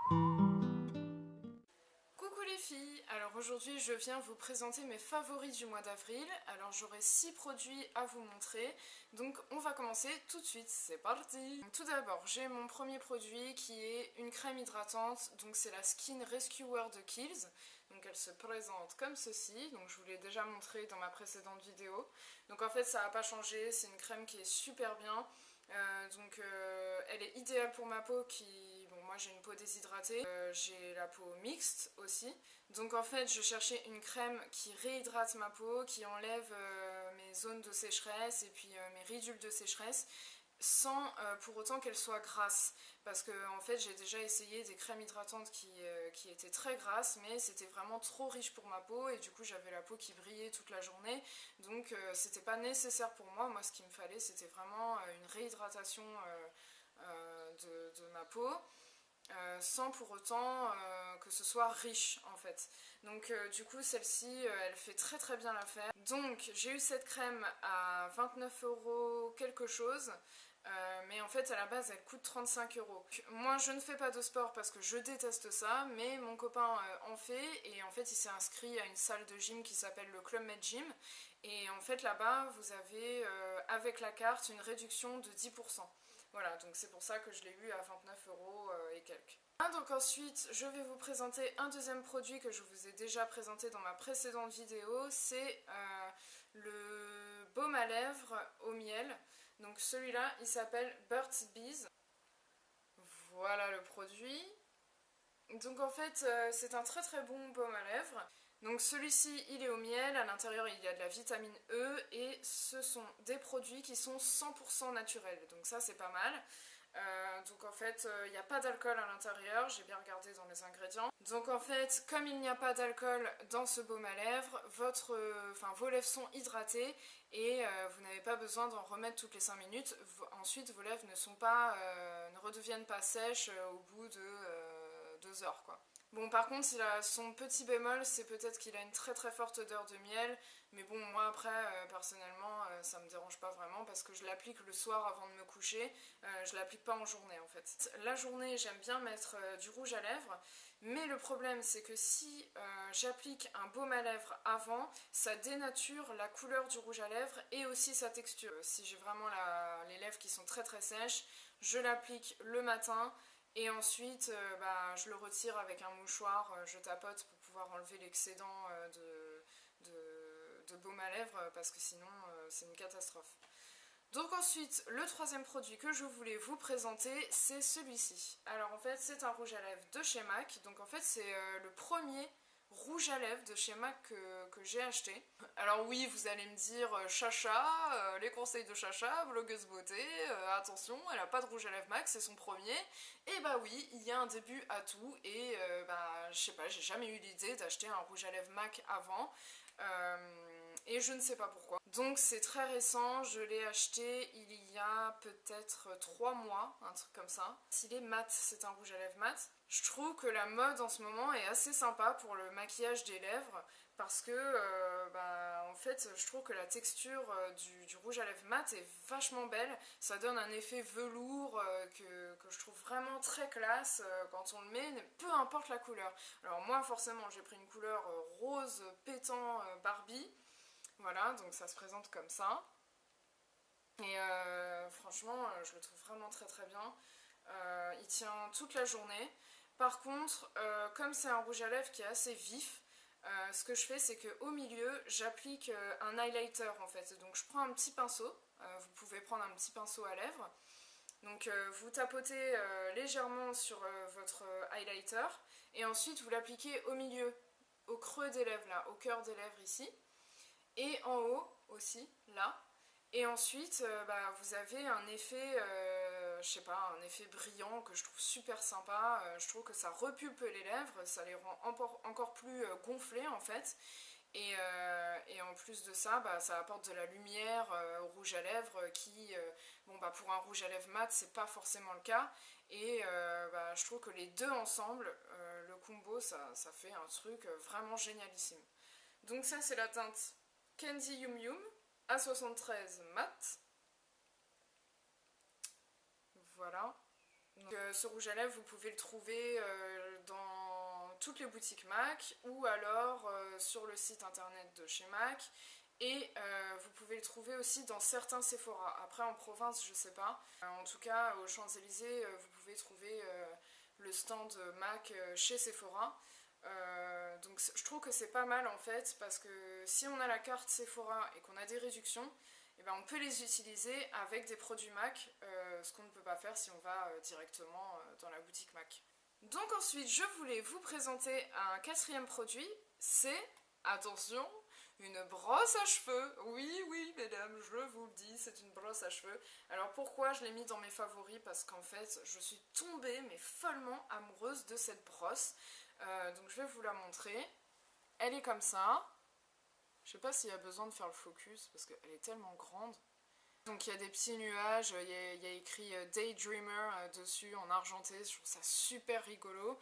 Coucou les filles, alors aujourd'hui je viens vous présenter mes favoris du mois d'avril. Alors j'aurai 6 produits à vous montrer, donc on va commencer tout de suite, c'est parti. Tout d'abord j'ai mon premier produit qui est une crème hydratante, donc c'est la Skin Rescuer de Kiehl's. Donc elle se présente comme ceci, donc je vous l'ai déjà montré dans ma précédente vidéo. Donc en fait ça n'a pas changé, c'est une crème qui est super bien. Elle est idéale pour ma peau qui... Bon, moi j'ai une peau déshydratée, j'ai la peau mixte aussi. Donc en fait je cherchais une crème qui réhydrate ma peau, qui enlève mes zones de sécheresse et puis mes ridules de sécheresse, sans pour autant qu'elle soit grasse, parce que en fait j'ai déjà essayé des crèmes hydratantes qui étaient très grasses, mais c'était vraiment trop riche pour ma peau et du coup j'avais la peau qui brillait toute la journée, donc c'était pas nécessaire pour moi. Moi ce qu'il me fallait c'était vraiment une réhydratation de ma peau, sans pour autant que ce soit riche en fait. Donc du coup celle-ci elle fait très très bien l'affaire. Donc j'ai eu cette crème à 29 € quelque chose. Mais en fait à la base elle coûte 35 €. Moi je ne fais pas de sport parce que je déteste ça, mais mon copain en fait, et en fait il s'est inscrit à une salle de gym qui s'appelle le Club Med Gym, et en fait là-bas vous avez avec la carte une réduction de 10%. Voilà, donc c'est pour ça que je l'ai eu à 29 € et quelques. Donc ensuite, je vais vous présenter un deuxième produit que je vous ai déjà présenté dans ma précédente vidéo, c'est le baume à lèvres au miel. Donc celui-là, il s'appelle Burt's Bees. Voilà le produit. Donc en fait, c'est un très très bon baume à lèvres. Donc celui-ci, il est au miel, à l'intérieur il y a de la vitamine E et ce sont des produits qui sont 100% naturels. Donc ça c'est pas mal. Donc en fait, il n'y a pas d'alcool à l'intérieur, j'ai bien regardé dans les ingrédients. Donc en fait, comme il n'y a pas d'alcool dans ce baume à lèvres, vos lèvres sont hydratées et vous n'avez pas besoin d'en remettre toutes les 5 minutes. Ensuite, vos lèvres ne redeviennent pas sèches au bout de 2 heures, quoi. Bon, par contre, son petit bémol, c'est peut-être qu'il a une très très forte odeur de miel, mais bon, moi après, personnellement, ça me dérange pas vraiment parce que je l'applique le soir avant de me coucher, je l'applique pas en journée en fait. La journée, j'aime bien mettre du rouge à lèvres, mais le problème, c'est que si j'applique un baume à lèvres avant, ça dénature la couleur du rouge à lèvres et aussi sa texture. Si j'ai vraiment les lèvres qui sont très très sèches, je l'applique le matin. Et ensuite, je le retire avec un mouchoir, je tapote pour pouvoir enlever l'excédent de baume à lèvres parce que sinon c'est une catastrophe. Donc ensuite, le troisième produit que je voulais vous présenter, c'est celui-ci. Alors en fait, c'est un rouge à lèvres de chez MAC. Donc en fait, c'est le premier rouge à lèvres de chez MAC que j'ai acheté. Alors oui, vous allez me dire Chacha, les conseils de Chacha, blogueuse beauté, attention, elle a pas de rouge à lèvres MAC, c'est son premier. Et bah oui, il y a un début à tout et je sais pas, j'ai jamais eu l'idée d'acheter un rouge à lèvres MAC avant. Et je ne sais pas pourquoi. Donc c'est très récent, je l'ai acheté il y a peut-être 3 mois, un truc comme ça. S'il est mat, c'est un rouge à lèvres mat. Je trouve que la mode en ce moment est assez sympa pour le maquillage des lèvres parce que en fait je trouve que la texture du rouge à lèvres mat est vachement belle. Ça donne un effet velours que je trouve vraiment très classe quand on le met, peu importe la couleur. Alors moi forcément j'ai pris une couleur rose pétant Barbie. Voilà, donc ça se présente comme ça. Et franchement, je le trouve vraiment très très bien. Il tient toute la journée. Par contre, comme c'est un rouge à lèvres qui est assez vif, ce que je fais, c'est qu'au milieu, j'applique un highlighter en fait. Donc je prends un petit pinceau. Vous pouvez prendre un petit pinceau à lèvres. Donc vous tapotez légèrement sur votre highlighter. Et ensuite, vous l'appliquez au milieu, au creux des lèvres là, au cœur des lèvres ici. Et en haut aussi, là. Et ensuite, vous avez un effet, je sais pas, un effet brillant que je trouve super sympa. Je trouve que ça repulpe les lèvres, ça les rend encore plus gonflées en fait. Et en plus de ça, ça apporte de la lumière au rouge à lèvres qui, pour un rouge à lèvres mat, c'est pas forcément le cas. Et je trouve que les deux ensemble, le combo, ça fait un truc vraiment génialissime. Donc ça, c'est la teinte Candy Yum Yum A73 mat. Voilà. Donc, ce rouge à lèvres, vous pouvez le trouver dans toutes les boutiques MAC ou alors sur le site internet de chez MAC. Et vous pouvez le trouver aussi dans certains Sephora. Après en province je sais pas. En tout cas aux Champs-Élysées vous pouvez trouver le stand MAC chez Sephora. Donc je trouve que c'est pas mal en fait parce que si on a la carte Sephora et qu'on a des réductions, eh ben, on peut les utiliser avec des produits MAC, ce qu'on ne peut pas faire si on va directement dans la boutique MAC. Donc ensuite je voulais vous présenter un quatrième produit, c'est, attention, une brosse à cheveux. Oui, oui, mesdames, je vous le dis, c'est une brosse à cheveux. Alors pourquoi je l'ai mis dans mes favoris? Parce qu'en fait, je suis tombée, mais follement amoureuse de cette brosse. Donc je vais vous la montrer. Elle est comme ça. Je sais pas s'il y a besoin de faire le focus, parce qu'elle est tellement grande. Donc il y a des petits nuages, il y a écrit Daydreamer dessus en argenté, je trouve ça super rigolo.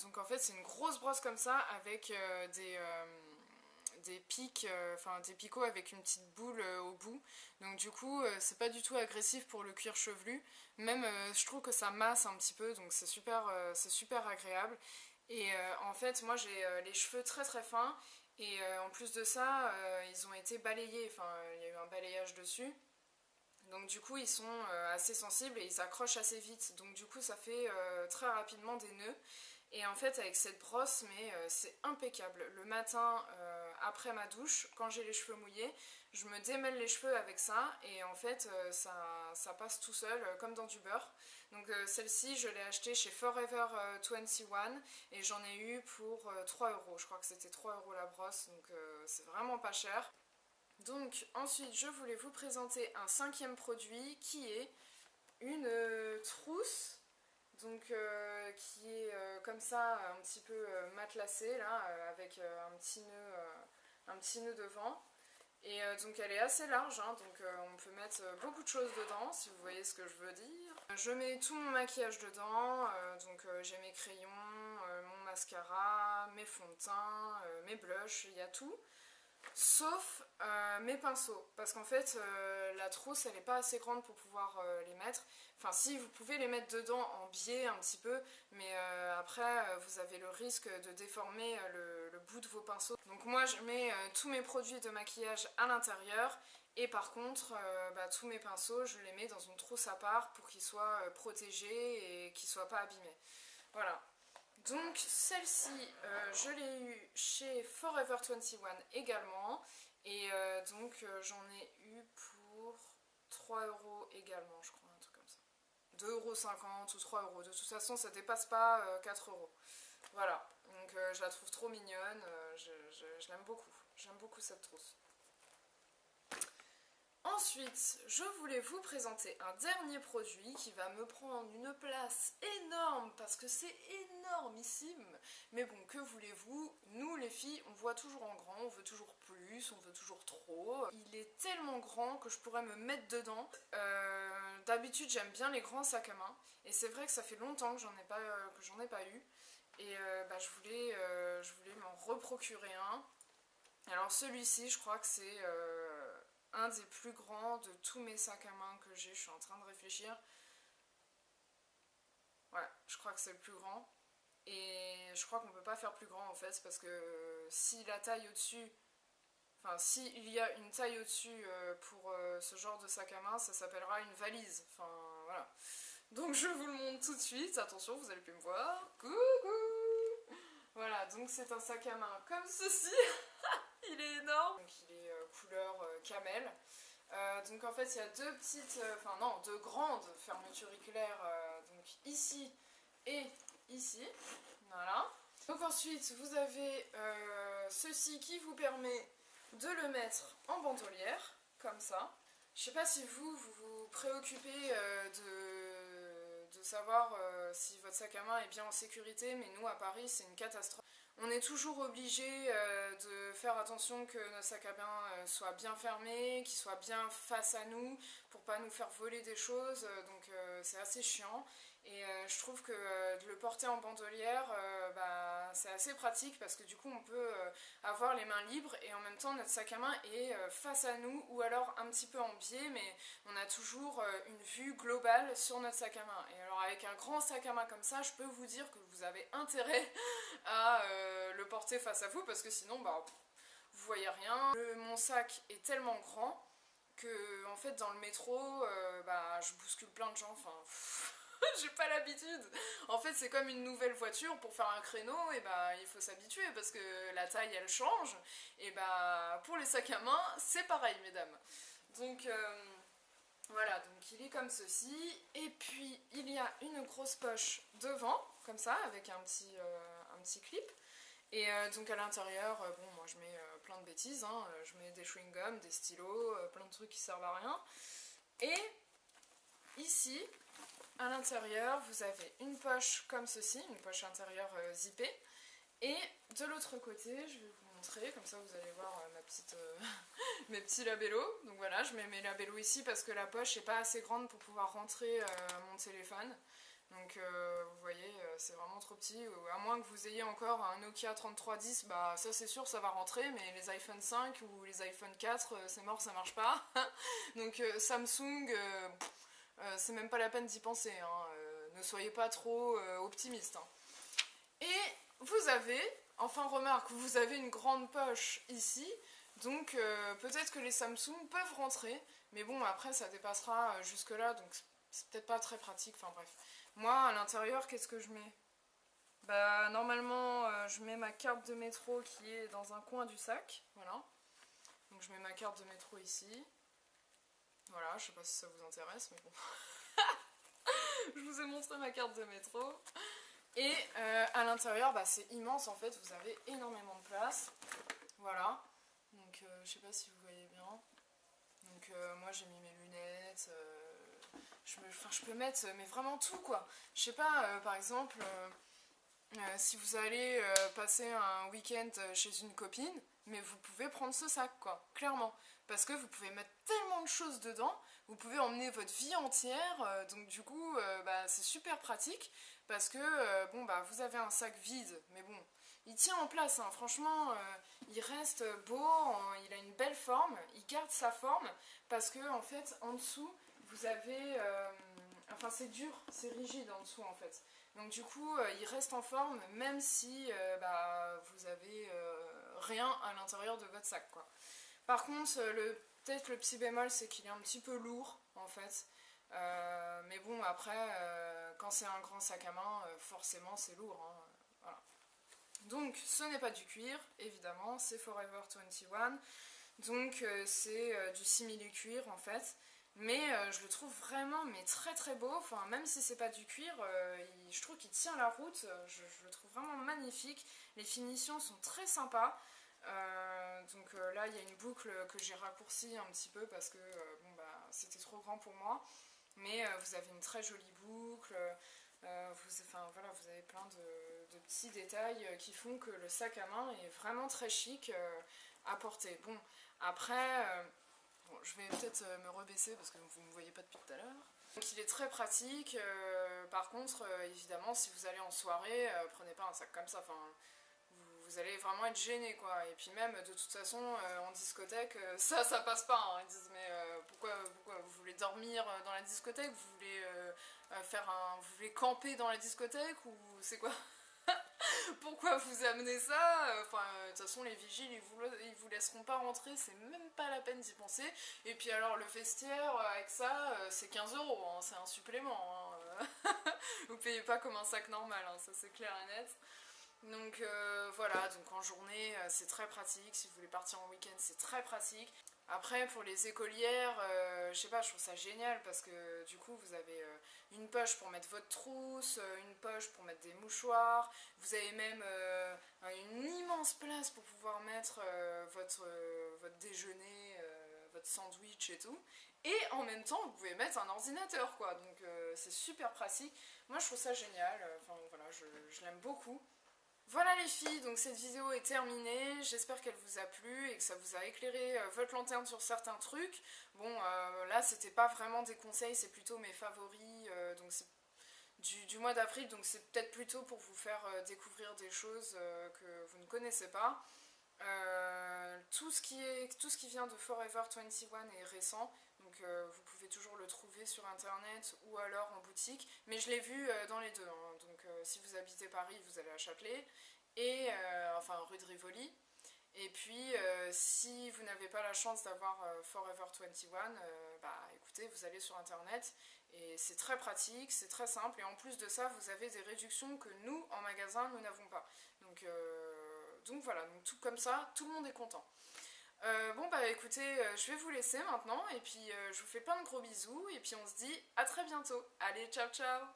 Donc en fait, c'est une grosse brosse comme ça, avec des pics, enfin des picots avec une petite boule au bout. Donc du coup c'est pas du tout agressif pour le cuir chevelu. Même je trouve que ça masse un petit peu, donc c'est super agréable. Et en fait moi j'ai les cheveux très très fins. Et en plus de ça ils ont été balayés, enfin il y a eu un balayage dessus. Donc du coup ils sont assez sensibles et ils accrochent assez vite. Donc du coup ça fait très rapidement des nœuds. Et en fait avec cette brosse, mais c'est impeccable. Le matin après ma douche, quand j'ai les cheveux mouillés, je me démêle les cheveux avec ça et en fait ça passe tout seul comme dans du beurre. Donc celle-ci je l'ai achetée chez Forever 21 et j'en ai eu pour 3 euros. Je crois que c'était 3 euros la brosse, donc c'est vraiment pas cher. Donc ensuite je voulais vous présenter un cinquième produit qui est une trousse. Donc qui est comme ça un petit peu matelassée là avec un petit nœud devant et donc elle est assez large hein, donc on peut mettre beaucoup de choses dedans si vous voyez ce que je veux dire. Je mets tout mon maquillage dedans, donc j'ai mes crayons, mon mascara, mes fonds de teint, mes blushs, il y a tout. Sauf mes pinceaux, parce qu'en fait la trousse elle n'est pas assez grande pour pouvoir les mettre. Enfin si, vous pouvez les mettre dedans en biais un petit peu, mais après vous avez le risque de déformer le bout de vos pinceaux. Donc moi je mets tous mes produits de maquillage à l'intérieur, et par contre tous mes pinceaux je les mets dans une trousse à part pour qu'ils soient protégés et qu'ils ne soient pas abîmés. Voilà. Donc celle-ci, je l'ai eue chez Forever 21 également. Et donc j'en ai eu pour 3 euros également, je crois, un truc comme ça. 2,50 € ou 3 euros. De toute façon, ça dépasse pas 4 euros. Voilà, donc je la trouve trop mignonne, je l'aime beaucoup. J'aime beaucoup cette trousse. Ensuite, je voulais vous présenter un dernier produit qui va me prendre une place énorme parce que c'est énormissime. Mais bon, que voulez-vous? Nous les filles, on voit toujours en grand, on veut toujours plus, on veut toujours trop. Il est tellement grand que je pourrais me mettre dedans. D'habitude, j'aime bien les grands sacs à main. Et c'est vrai que ça fait longtemps que j'en ai pas eu. Et je voulais m'en reprocurer un. Alors celui-ci, je crois que c'est un des plus grands de tous mes sacs à main que j'ai. Je suis en train de réfléchir. Ouais, je crois que c'est le plus grand. Et je crois qu'on peut pas faire plus grand en fait, parce que si la taille au-dessus, enfin s'il y a une taille au-dessus pour ce genre de sac à main, ça s'appellera une valise. Enfin voilà. Donc je vous le montre tout de suite. Attention, vous allez plus me voir. Coucou. Voilà, donc c'est un sac à main comme ceci. Il est énorme. Donc il est couleur camel. Donc en fait il y a deux grandes fermetures éclairs, donc ici et ici. Voilà. Donc ensuite vous avez ceci qui vous permet de le mettre en bandolière, comme ça. Je sais pas si vous préoccupez de savoir si votre sac à main est bien en sécurité, mais nous à Paris c'est une catastrophe. On est toujours obligé de faire attention que notre sac à main soit bien fermé, qu'il soit bien face à nous pour pas nous faire voler des choses, donc c'est assez chiant. Et je trouve que de le porter en bandolière, bah, c'est assez pratique parce que du coup on peut avoir les mains libres et en même temps notre sac à main est face à nous ou alors un petit peu en biais, mais on a toujours une vue globale sur notre sac à main. Et alors avec un grand sac à main comme ça, je peux vous dire que vous avez intérêt à le porter face à vous parce que sinon bah, vous voyez rien. Mon sac est tellement grand que en fait dans le métro bah, je bouscule plein de gens, enfin j'ai pas l'habitude. En fait c'est comme une nouvelle voiture, pour faire un créneau et bah il faut s'habituer parce que la taille elle change et bah pour les sacs à main c'est pareil mesdames. Donc voilà, donc il est comme ceci et puis il y a une grosse poche devant comme ça avec un petit clip. Et donc à l'intérieur, bon moi je mets plein de bêtises, hein. Je mets des chewing-gums, des stylos, plein de trucs qui servent à rien. Et ici, à l'intérieur, vous avez une poche comme ceci, une poche intérieure zippée. Et de l'autre côté, je vais vous montrer, comme ça vous allez voir mes petits labellos. Donc voilà, je mets mes labellos ici parce que la poche n'est pas assez grande pour pouvoir rentrer mon téléphone. Donc vous voyez, c'est vraiment trop petit, à moins que vous ayez encore un Nokia 3310, bah ça c'est sûr ça va rentrer, mais les iPhone 5 ou les iPhone 4, c'est mort, ça marche pas. Donc Samsung, c'est même pas la peine d'y penser, hein. Ne soyez pas trop optimiste. Hein. Et vous avez, enfin remarque, vous avez une grande poche ici, donc peut-être que les Samsung peuvent rentrer, mais bon après ça dépassera jusque là, donc c'est peut-être pas très pratique, enfin bref. Moi, à l'intérieur, qu'est-ce que je mets? Bah, normalement, je mets ma carte de métro qui est dans un coin du sac. Voilà. Donc, je mets ma carte de métro ici. Voilà, je sais pas si ça vous intéresse, mais bon. Je vous ai montré ma carte de métro. Et à l'intérieur, bah, c'est immense en fait. Vous avez énormément de place. Voilà. Donc, je sais pas si vous voyez bien. Donc, moi, j'ai mis mes lunettes. Je peux mettre mais vraiment tout quoi. Je sais pas, par exemple, si vous allez passer un week-end chez une copine, mais vous pouvez prendre ce sac quoi, clairement. Parce que vous pouvez mettre tellement de choses dedans, vous pouvez emmener votre vie entière, donc du coup bah, c'est super pratique parce que bon bah vous avez un sac vide, mais bon, il tient en place, hein. Franchement, il reste beau, il a une belle forme, il garde sa forme parce que en fait en dessous vous avez, enfin c'est dur, c'est rigide en dessous en fait. Donc du coup il reste en forme même si bah, vous avez rien à l'intérieur de votre sac quoi. Par contre peut-être le petit bémol c'est qu'il est un petit peu lourd en fait. Mais bon après quand c'est un grand sac à main forcément c'est lourd hein. Voilà. Donc ce n'est pas du cuir évidemment, c'est Forever 21. Donc c'est du simili-cuir en fait. Mais je le trouve vraiment mais très très beau, enfin, même si c'est pas du cuir, je trouve qu'il tient la route, je le trouve vraiment magnifique, les finitions sont très sympas, donc là il y a une boucle que j'ai raccourcie un petit peu parce que bon, bah, c'était trop grand pour moi, mais vous avez une très jolie boucle, enfin, voilà, vous avez plein de petits détails qui font que le sac à main est vraiment très chic à porter. Bon, après... Bon, je vais peut-être me rebaisser parce que vous ne me voyez pas depuis tout à l'heure. Donc il est très pratique, par contre évidemment si vous allez en soirée, prenez pas un sac comme ça, enfin, vous allez vraiment être gêné quoi. Et puis même de toute façon en discothèque, ça passe pas, hein. Ils disent mais pourquoi vous voulez dormir dans la discothèque, vous voulez vous voulez camper dans la discothèque ou c'est quoi? Pourquoi vous amenez ça? Enfin, de toute façon, les vigiles, ils vous laisseront pas rentrer, c'est même pas la peine d'y penser. Et puis alors, le vestiaire, avec ça, c'est 15 €, hein, c'est un supplément. Hein. Vous payez pas comme un sac normal, hein, ça c'est clair et net. Donc voilà, donc en journée, c'est très pratique. Si vous voulez partir en week-end, c'est très pratique. Après, pour les écolières, je sais pas, je trouve ça génial parce que du coup, vous avez une poche pour mettre votre trousse, une poche pour mettre des mouchoirs, vous avez même une immense place pour pouvoir mettre votre déjeuner, votre sandwich et tout. Et en même temps, vous pouvez mettre un ordinateur, quoi. Donc c'est super pratique. Moi, je trouve ça génial. Enfin, voilà, je l'aime beaucoup. Voilà les filles, donc cette vidéo est terminée, j'espère qu'elle vous a plu et que ça vous a éclairé votre lanterne sur certains trucs. Bon, là c'était pas vraiment des conseils, c'est plutôt mes favoris, donc du mois d'avril, donc c'est peut-être plutôt pour vous faire découvrir des choses que vous ne connaissez pas. Tout ce qui vient de Forever 21 est récent, donc vous pouvez toujours le trouver sur internet ou alors en boutique, mais je l'ai vu dans les deux, hein. Donc si vous habitez Paris, vous allez à Châtelet, et enfin rue de Rivoli. Et puis si vous n'avez pas la chance d'avoir Forever 21, bah écoutez, vous allez sur internet, et c'est très pratique, c'est très simple, et en plus de ça, vous avez des réductions que nous, en magasin, nous n'avons pas. Donc voilà, donc tout comme ça, tout le monde est content. Bon bah écoutez, je vais vous laisser maintenant, et puis je vous fais plein de gros bisous, et puis on se dit à très bientôt. Allez, ciao ciao!